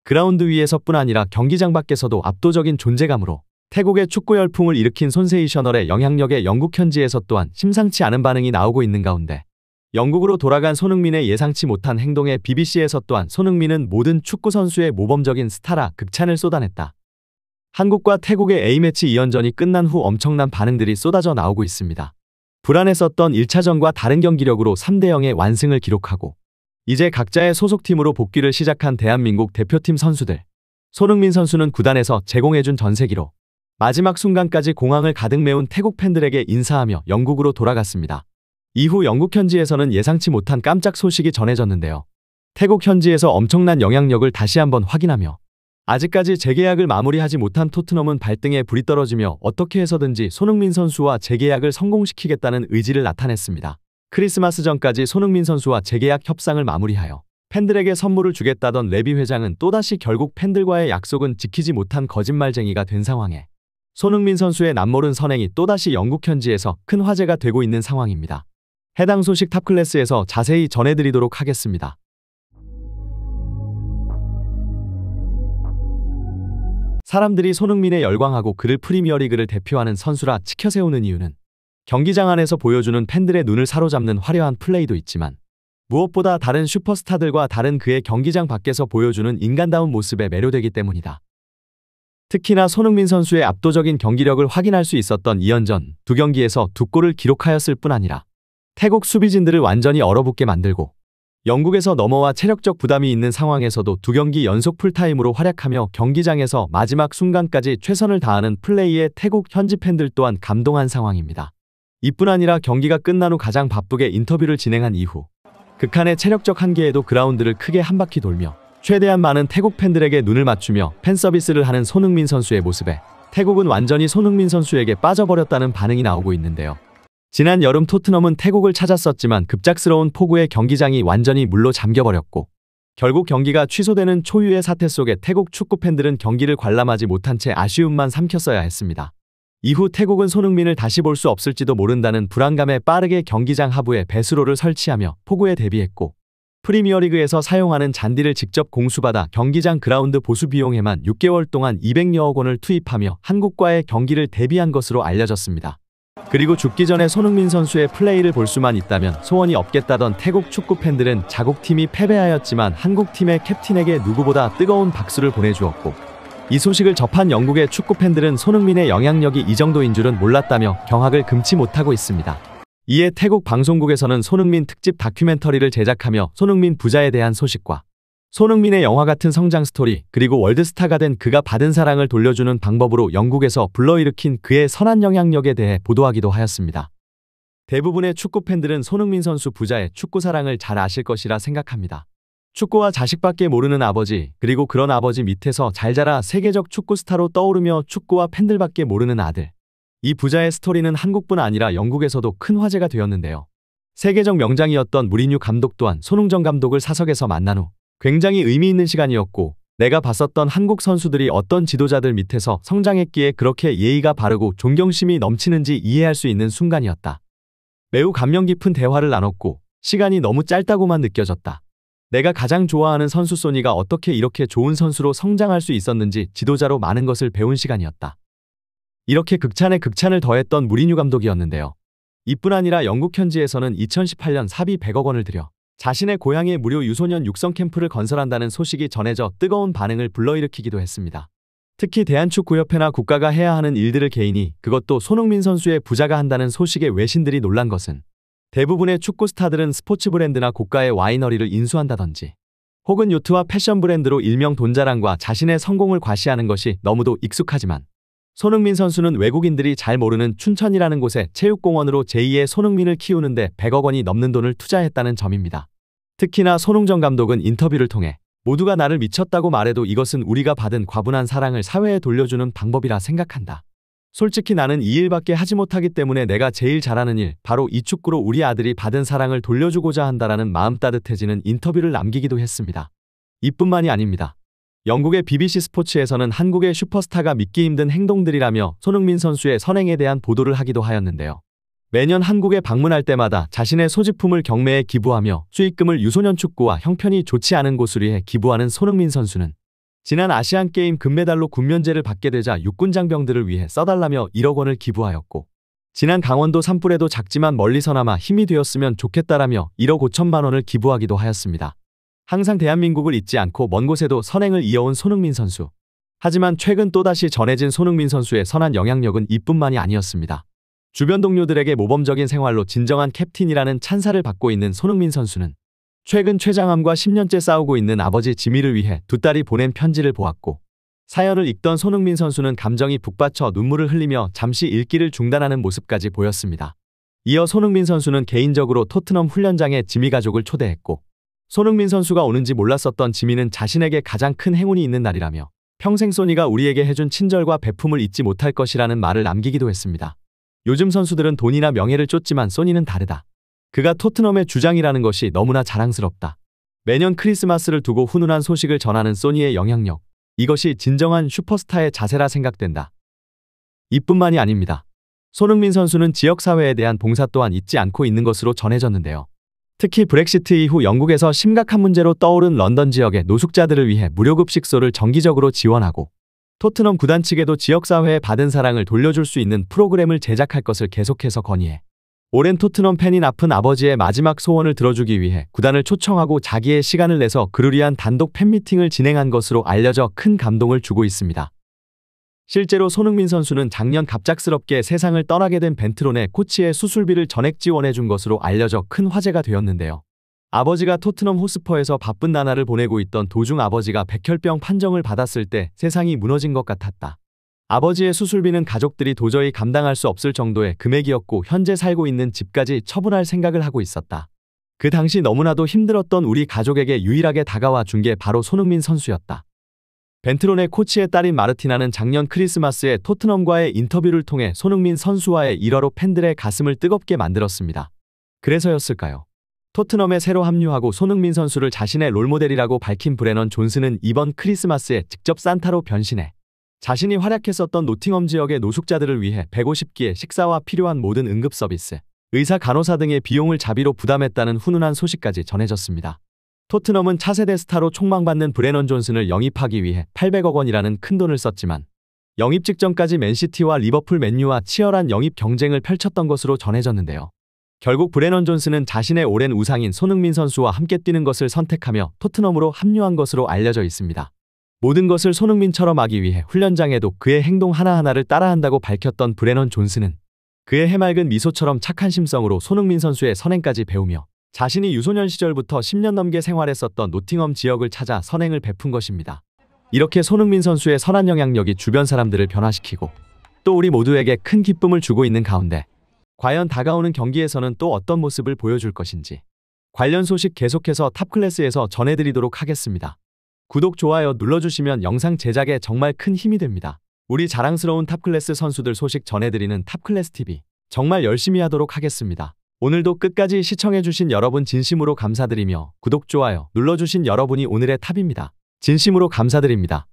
그라운드 위에서뿐 아니라 경기장 밖에서도 압도적인 존재감으로 태국의 축구 열풍을 일으킨 손세이셔널의 영향력에 영국 현지에서 또한 심상치 않은 반응이 나오고 있는 가운데 영국으로 돌아간 손흥민의 예상치 못한 행동에 BBC에서 또한 손흥민은 모든 축구 선수의 모범적인 스타라 극찬을 쏟아냈다. 한국과 태국의 A매치 2연전이 끝난 후 엄청난 반응들이 쏟아져 나오고 있습니다. 불안했었던 1차전과 다른 경기력으로 3대0의 완승을 기록하고 이제 각자의 소속팀으로 복귀를 시작한 대한민국 대표팀 선수들. 손흥민 선수는 구단에서 제공해준 전세기로 마지막 순간까지 공항을 가득 메운 태국 팬들에게 인사하며 영국으로 돌아갔습니다. 이후 영국 현지에서는 예상치 못한 깜짝 소식이 전해졌는데요. 태국 현지에서 엄청난 영향력을 다시 한번 확인하며 아직까지 재계약을 마무리하지 못한 토트넘은 발등에 불이 떨어지며 어떻게 해서든지 손흥민 선수와 재계약을 성공시키겠다는 의지를 나타냈습니다. 크리스마스 전까지 손흥민 선수와 재계약 협상을 마무리하여 팬들에게 선물을 주겠다던 레비 회장은 또다시 결국 팬들과의 약속은 지키지 못한 거짓말쟁이가 된 상황에 손흥민 선수의 남모른 선행이 또다시 영국 현지에서 큰 화제가 되고 있는 상황입니다. 해당 소식 탑클래스에서 자세히 전해드리도록 하겠습니다. 사람들이 손흥민에 열광하고 그를 프리미어리그를 대표하는 선수라 치켜세우는 이유는 경기장 안에서 보여주는 팬들의 눈을 사로잡는 화려한 플레이도 있지만 무엇보다 다른 슈퍼스타들과 다른 그의 경기장 밖에서 보여주는 인간다운 모습에 매료되기 때문이다. 특히나 손흥민 선수의 압도적인 경기력을 확인할 수 있었던 2연전 2경기에서 2골을 기록하였을 뿐 아니라 태국 수비진들을 완전히 얼어붙게 만들고 영국에서 넘어와 체력적 부담이 있는 상황에서도 2경기 연속 풀타임으로 활약하며 경기장에서 마지막 순간까지 최선을 다하는 플레이에 태국 현지 팬들 또한 감동한 상황입니다. 이뿐 아니라 경기가 끝난 후 가장 바쁘게 인터뷰를 진행한 이후 극한의 체력적 한계에도 그라운드를 크게 한 바퀴 돌며 최대한 많은 태국 팬들에게 눈을 맞추며 팬서비스를 하는 손흥민 선수의 모습에 태국은 완전히 손흥민 선수에게 빠져버렸다는 반응이 나오고 있는데요. 지난 여름 토트넘은 태국을 찾았었지만 급작스러운 폭우에 경기장이 완전히 물로 잠겨버렸고 결국 경기가 취소되는 초유의 사태 속에 태국 축구팬들은 경기를 관람하지 못한 채 아쉬움만 삼켰어야 했습니다. 이후 태국은 손흥민을 다시 볼 수 없을지도 모른다는 불안감에 빠르게 경기장 하부에 배수로를 설치하며 폭우에 대비했고 프리미어리그에서 사용하는 잔디를 직접 공수받아 경기장 그라운드 보수 비용에만 6개월 동안 200여억 원을 투입하며 한국과의 경기를 대비한 것으로 알려졌습니다. 그리고 죽기 전에 손흥민 선수의 플레이를 볼 수만 있다면 소원이 없겠다던 태국 축구 팬들은 자국팀이 패배하였지만 한국팀의 캡틴에게 누구보다 뜨거운 박수를 보내주었고 이 소식을 접한 영국의 축구 팬들은 손흥민의 영향력이 이 정도인 줄은 몰랐다며 경악을 금치 못하고 있습니다. 이에 태국 방송국에서는 손흥민 특집 다큐멘터리를 제작하며 손흥민 부자에 대한 소식과 손흥민의 영화 같은 성장 스토리 그리고 월드스타가 된 그가 받은 사랑을 돌려주는 방법으로 영국에서 불러일으킨 그의 선한 영향력에 대해 보도하기도 하였습니다. 대부분의 축구 팬들은 손흥민 선수 부자의 축구 사랑을 잘 아실 것이라 생각합니다. 축구와 자식밖에 모르는 아버지 그리고 그런 아버지 밑에서 잘 자라 세계적 축구 스타로 떠오르며 축구와 팬들밖에 모르는 아들. 이 부자의 스토리는 한국뿐 아니라 영국에서도 큰 화제가 되었는데요. 세계적 명장이었던 무리뉴 감독 또한 손흥정 감독을 사석에서 만난 후 굉장히 의미 있는 시간이었고 내가 봤었던 한국 선수들이 어떤 지도자들 밑에서 성장했기에 그렇게 예의가 바르고 존경심이 넘치는지 이해할 수 있는 순간이었다. 매우 감명 깊은 대화를 나눴고 시간이 너무 짧다고만 느껴졌다. 내가 가장 좋아하는 선수 소니가 어떻게 이렇게 좋은 선수로 성장할 수 있었는지 지도자로 많은 것을 배운 시간이었다. 이렇게 극찬에 극찬을 더했던 무리뉴 감독이었는데요. 이뿐 아니라 영국 현지에서는 2018년 사비 100억 원을 들여 자신의 고향에 무료 유소년 육성 캠프를 건설한다는 소식이 전해져 뜨거운 반응을 불러일으키기도 했습니다. 특히 대한축구협회나 국가가 해야 하는 일들을 개인이 그것도 손흥민 선수의 부자가 한다는 소식에 외신들이 놀란 것은 대부분의 축구 스타들은 스포츠 브랜드나 고가의 와이너리를 인수한다든지 혹은 요트와 패션 브랜드로 일명 돈자랑과 자신의 성공을 과시하는 것이 너무도 익숙하지만 손흥민 선수는 외국인들이 잘 모르는 춘천이라는 곳에 체육공원으로 제2의 손흥민을 키우는데 100억 원이 넘는 돈을 투자했다는 점입니다. 특히나 손흥정 감독은 인터뷰를 통해 모두가 나를 미쳤다고 말해도 이것은 우리가 받은 과분한 사랑을 사회에 돌려주는 방법이라 생각한다. 솔직히 나는 이 일밖에 하지 못하기 때문에 내가 제일 잘하는 일, 바로 이 축구로 우리 아들이 받은 사랑을 돌려주고자 한다라는 마음 따뜻해지는 인터뷰를 남기기도 했습니다. 이뿐만이 아닙니다. 영국의 BBC 스포츠에서는 한국의 슈퍼스타가 믿기 힘든 행동들이라며 손흥민 선수의 선행에 대한 보도를 하기도 하였는데요. 매년 한국에 방문할 때마다 자신의 소지품을 경매에 기부하며 수익금을 유소년 축구와 형편이 좋지 않은 곳을 위해 기부하는 손흥민 선수는 지난 아시안게임 금메달로 군면제를 받게 되자 육군 장병들을 위해 써달라며 1억 원을 기부하였고, 지난 강원도 산불에도 작지만 멀리서나마 힘이 되었으면 좋겠다라며 1억 5천만 원을 기부하기도 하였습니다. 항상 대한민국을 잊지 않고 먼 곳에도 선행을 이어온 손흥민 선수. 하지만 최근 또다시 전해진 손흥민 선수의 선한 영향력은 이뿐만이 아니었습니다. 주변 동료들에게 모범적인 생활로 진정한 캡틴이라는 찬사를 받고 있는 손흥민 선수는 최근 최장암과 10년째 싸우고 있는 아버지 지미를 위해 두 딸이 보낸 편지를 보았고, 사연을 읽던 손흥민 선수는 감정이 북받쳐 눈물을 흘리며 잠시 읽기를 중단하는 모습까지 보였습니다. 이어 손흥민 선수는 개인적으로 토트넘 훈련장에 지미 가족을 초대했고, 손흥민 선수가 오는지 몰랐었던 지미는 자신에게 가장 큰 행운이 있는 날이라며 평생 소니가 우리에게 해준 친절과 배품을 잊지 못할 것이라는 말을 남기기도 했습니다. 요즘 선수들은 돈이나 명예를 쫓지만 소니는 다르다. 그가 토트넘의 주장이라는 것이 너무나 자랑스럽다. 매년 크리스마스를 두고 훈훈한 소식을 전하는 소니의 영향력. 이것이 진정한 슈퍼스타의 자세라 생각된다. 이뿐만이 아닙니다. 손흥민 선수는 지역사회에 대한 봉사 또한 잊지 않고 있는 것으로 전해졌는데요. 특히 브렉시트 이후 영국에서 심각한 문제로 떠오른 런던 지역의 노숙자들을 위해 무료급식소를 정기적으로 지원하고, 토트넘 구단 측에도 지역사회에 받은 사랑을 돌려줄 수 있는 프로그램을 제작할 것을 계속해서 건의해 오랜 토트넘 팬인 아픈 아버지의 마지막 소원을 들어주기 위해 구단을 초청하고 자기의 시간을 내서 그를 위한 단독 팬미팅을 진행한 것으로 알려져 큰 감동을 주고 있습니다. 실제로 손흥민 선수는 작년 갑작스럽게 세상을 떠나게 된 벤트론의 코치의 수술비를 전액 지원해준 것으로 알려져 큰 화제가 되었는데요. 아버지가 토트넘 호스퍼에서 바쁜 나날을 보내고 있던 도중 아버지가 백혈병 판정을 받았을 때 세상이 무너진 것 같았다. 아버지의 수술비는 가족들이 도저히 감당할 수 없을 정도의 금액이었고, 현재 살고 있는 집까지 처분할 생각을 하고 있었다. 그 당시 너무나도 힘들었던 우리 가족에게 유일하게 다가와 준 게 바로 손흥민 선수였다. 벤트론의 코치의 딸인 마르티나는 작년 크리스마스에 토트넘과의 인터뷰를 통해 손흥민 선수와의 일화로 팬들의 가슴을 뜨겁게 만들었습니다. 그래서였을까요? 토트넘에 새로 합류하고 손흥민 선수를 자신의 롤모델이라고 밝힌 브레넌 존슨은 이번 크리스마스에 직접 산타로 변신해 자신이 활약했었던 노팅엄 지역의 노숙자들을 위해 150끼의 식사와 필요한 모든 응급 서비스, 의사, 간호사 등의 비용을 자비로 부담했다는 훈훈한 소식까지 전해졌습니다. 토트넘은 차세대 스타로 촉망받는 브레넌 존슨을 영입하기 위해 800억 원이라는 큰돈을 썼지만, 영입 직전까지 맨시티와 리버풀, 맨유와 치열한 영입 경쟁을 펼쳤던 것으로 전해졌는데요. 결국 브레넌 존슨은 자신의 오랜 우상인 손흥민 선수와 함께 뛰는 것을 선택하며 토트넘으로 합류한 것으로 알려져 있습니다. 모든 것을 손흥민처럼 하기 위해 훈련장에도 그의 행동 하나하나를 따라한다고 밝혔던 브레넌 존슨은 그의 해맑은 미소처럼 착한 심성으로 손흥민 선수의 선행까지 배우며 자신이 유소년 시절부터 10년 넘게 생활했었던 노팅엄 지역을 찾아 선행을 베푼 것입니다. 이렇게 손흥민 선수의 선한 영향력이 주변 사람들을 변화시키고 또 우리 모두에게 큰 기쁨을 주고 있는 가운데, 과연 다가오는 경기에서는 또 어떤 모습을 보여줄 것인지 관련 소식 계속해서 탑클래스에서 전해드리도록 하겠습니다. 구독, 좋아요 눌러주시면 영상 제작에 정말 큰 힘이 됩니다. 우리 자랑스러운 탑클래스 선수들 소식 전해드리는 탑클래스TV 정말 열심히 하도록 하겠습니다. 오늘도 끝까지 시청해주신 여러분 진심으로 감사드리며 구독, 좋아요 눌러주신 여러분이 오늘의 탑입니다. 진심으로 감사드립니다.